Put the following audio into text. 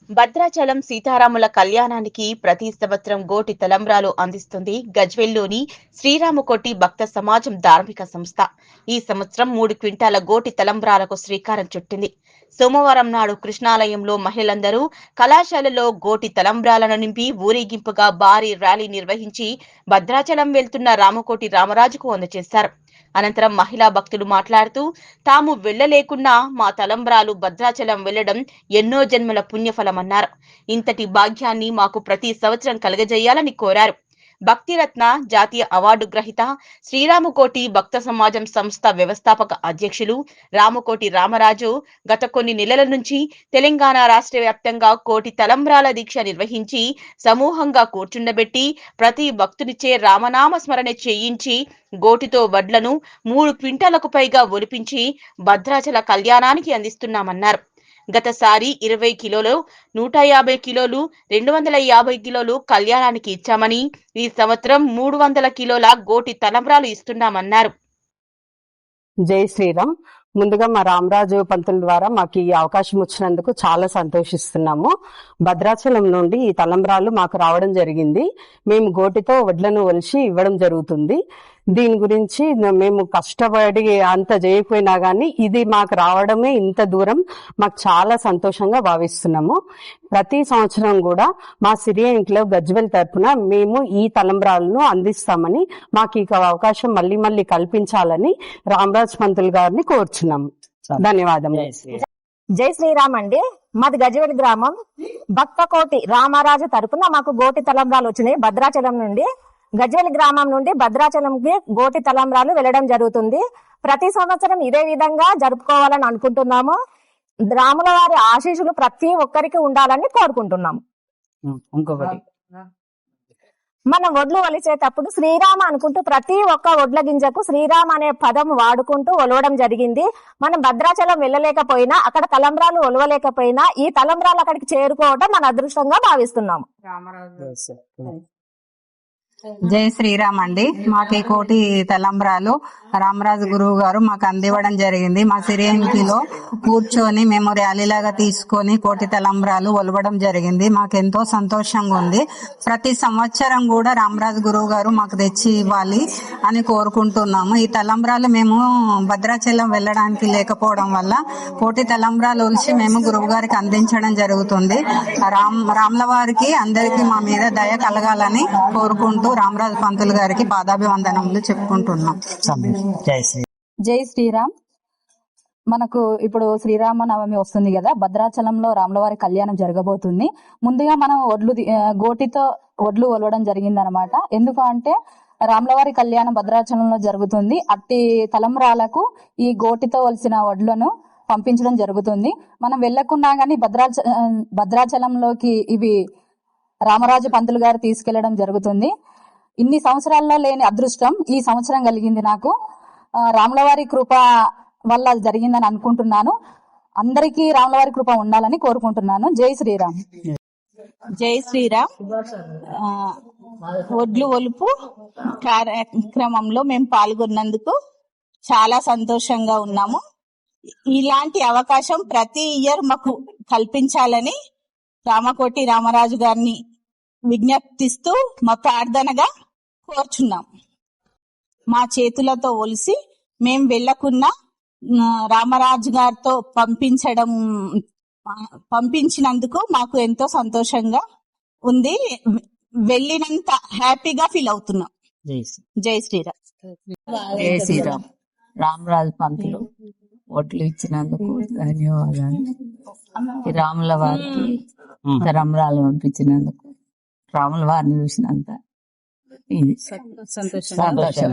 భద్రాచలం సీతారాముల కళ్యాణానికి ప్రతి సంవత్సరం గోటి తలంబ్రాలు అందిస్తుంది గజ్వేల్లోని శ్రీరామకోటి భక్త సమాజం ధార్మిక సంస్థ. ఈ సంవత్సరం 3 క్వింటాల గోటి తలంబ్రాలకు శ్రీకారం చుట్టింది. సోమవారం నాడు కృష్ణాలయంలో మహిళలందరూ కళాశాలలో గోటి తలంబ్రాలను నింపి ఊరేగింపుగా భారీ ర్యాలీ నిర్వహించి భద్రాచలం వెళ్తున్న రామకోటి రామరాజుకు అందజేశారు. అనంతరం మహిళా భక్తులు మాట్లాడుతూ తాము వెళ్లలేకున్నా మా తలంబ్రాలు భద్రాచలం వెళ్లడం ఎన్నో జన్మల పుణ్యఫలమన్నారు. ఇంతటి భాగ్యాన్ని మాకు ప్రతి సంవత్సరం కలగజేయాలని కోరారు. భక్తిరత్న జాతీయ అవార్డు గ్రహీత శ్రీరామకోటి భక్త సమాజం సంస్థ వ్యవస్థాపక అధ్యక్షులు రామకోటి రామరాజు గత కొన్ని నెలల నుంచి తెలంగాణ రాష్ట్ర వ్యాప్తంగా కోటి తలంబ్రాల దీక్ష నిర్వహించి సమూహంగా కూర్చుండబెట్టి ప్రతి భక్తునిచే రామనామ స్మరణ చేయించి గోటితో వడ్లను 3 క్వింటాలకు పైగా ఒలిపించి భద్రాచల కళ్యాణానికి అందిస్తున్నామన్నారు. గతసారి 20 కిలోలు, 150 కిలోలు, 250 కిలోలు కళ్యాణానికి ఇచ్చామని ఈ సంవత్సరం 300 కిలోల గోటి తలంబ్రాలు ఇస్తున్నామన్నారు. జై శ్రీరామ్. ముందుగా మా రామరాజు పంతుల ద్వారా మాకు ఈ అవకాశం వచ్చినందుకు చాలా సంతోషిస్తున్నాము. భద్రాచలం నుండి ఈ తలంబ్రాలు మాకు రావడం జరిగింది. మేము గోటితో వడ్లను ఒలిచి ఇవ్వడం జరుగుతుంది. దీని గురించి మేము కష్టపడి అంత చేయకపోయినా గానీ ఇది మాకు రావడమే ఇంత దూరం మాకు చాలా సంతోషంగా భావిస్తున్నాము. ప్రతి సంవత్సరం కూడా మా సిరియా ఎన్క్లేవ్ గజ్వేల్ తరఫున మేము ఈ తలంబ్రాలను అందిస్తామని మాకు ఈ అవకాశం మళ్ళీ మళ్ళీ కల్పించాలని రామరాజ్ పంతులు గారిని కోరుచున్నాము. ధన్యవాదములు. జై శ్రీరామ్ అండి. మాది గజ్వేల్ గ్రామం. భక్తకోటి రామరాజు తరపున మాకు గోటి తలంబ్రాలు వచ్చినాయి. భద్రాచలం నుండి గజ్వేల్ గ్రామం నుండి భద్రాచలంకి గోటి తలంబ్రాలు వెళ్ళడం జరుగుతుంది. ప్రతి సంవత్సరం ఇదే విధంగా జరుపుకోవాలని అనుకుంటున్నాము. రాముల వారి ఆశీస్సులు ప్రతి ఒక్కరికి ఉండాలని కోరుకుంటున్నాము. ఇంకొకటి, మనం వడ్లు ఒలిచేటప్పుడు శ్రీరామ అనుకుంటూ ప్రతి ఒక్క వడ్ల గింజకు శ్రీరామ అనే పదం వాడుకుంటూ ఒలవడం జరిగింది. మనం భద్రాచలం వెళ్ళలేకపోయినా, అక్కడ తలంబ్రాలు ఒలవలేకపోయినా ఈ తలంబ్రాలు అక్కడికి చేరుకోవడం మన అదృష్టంగా భావిస్తున్నాము. జై శ్రీరామ్ అండి. మాకు ఈ కోటి తలంబ్రాలు రామరాజు గురువు గారు మాకు అందివ్వడం జరిగింది. మా సిరియంకిలో కూర్చొని మేము ర్యాలీలాగా తీసుకొని కోటి తలంబ్రాలు ఒలవడం జరిగింది. మాకు ఎంతో సంతోషంగా ఉంది. ప్రతి సంవత్సరం కూడా రామరాజు గురువు గారు మాకు తెచ్చి ఇవ్వాలి అని కోరుకుంటున్నాము. ఈ తలంబ్రాలు మేము భద్రాచలం వెళ్ళడానికి లేకపోవడం వల్ల కోటి తలంబ్రాలు ఒలిచి మేము గురువు గారికి అందించడం జరుగుతుంది. రాముల వారికి అందరికీ మా మీద దయ కలగాలని కోరుకుంటూ రామరాజు పంతులు గారికి పాదాభివందనములు చెప్పుకుంటున్నాం. జై శ్రీరామ్. మనకు ఇప్పుడు శ్రీరామనవమి వస్తుంది కదా, భద్రాచలంలో రాములవారి కళ్యాణం జరగబోతుంది. ముందుగా మనం గోటితో వడ్లు ఒలవడం జరిగింది అనమాట. ఎందుకు అంటే రాములవారి కళ్యాణం భద్రాచలంలో జరుగుతుంది. అట్టి తలంబ్రాలకు ఈ గోటితో ఒలిసిన వడ్లను పంపించడం జరుగుతుంది. మనం వెళ్ళకున్నా గానీ భద్రాచలంలోకి ఇవి రామరాజు పంతులు గారు తీసుకెళ్లడం జరుగుతుంది. ఇన్ని సంవత్సరాల్లో లేని అదృష్టం ఈ సంవత్సరం కలిగింది నాకు. రాములవారి కృప వల్ల జరిగిందని అనుకుంటున్నాను. అందరికీ రాములవారి కృప ఉండాలని కోరుకుంటున్నాను. జై శ్రీరామ్. జై శ్రీరామ్. వడ్లు ఒలుపు కార్యక్రమంలో మేము పాల్గొన్నందుకు చాలా సంతోషంగా ఉన్నాము. ఇలాంటి అవకాశం ప్రతి ఇయర్ మాకు కల్పించాలని రామకోటి రామరాజు గారిని విజ్ఞప్తిస్తూ మా ప్రార్థనగా కోరుచున్నాం. మా చేతులతో ఒలిసి మేం వెళ్లకున్నా రామరాజు గారితో పంపించినందుకు మాకు ఎంతో సంతోషంగా ఉంది. వెళ్ళినంత హ్యాపీగా ఫీల్ అవుతున్నాం. జై శ్రీరామ్. జై శ్రీరామ్. రామరాజు పంతులు ఓట్లు ఇచ్చినందుకు ధన్యవాదాలు. రాముల వారికి తలంబ్రాలు పంపించినందుకు, రాముల వారిని చూసినంత సంతోషం.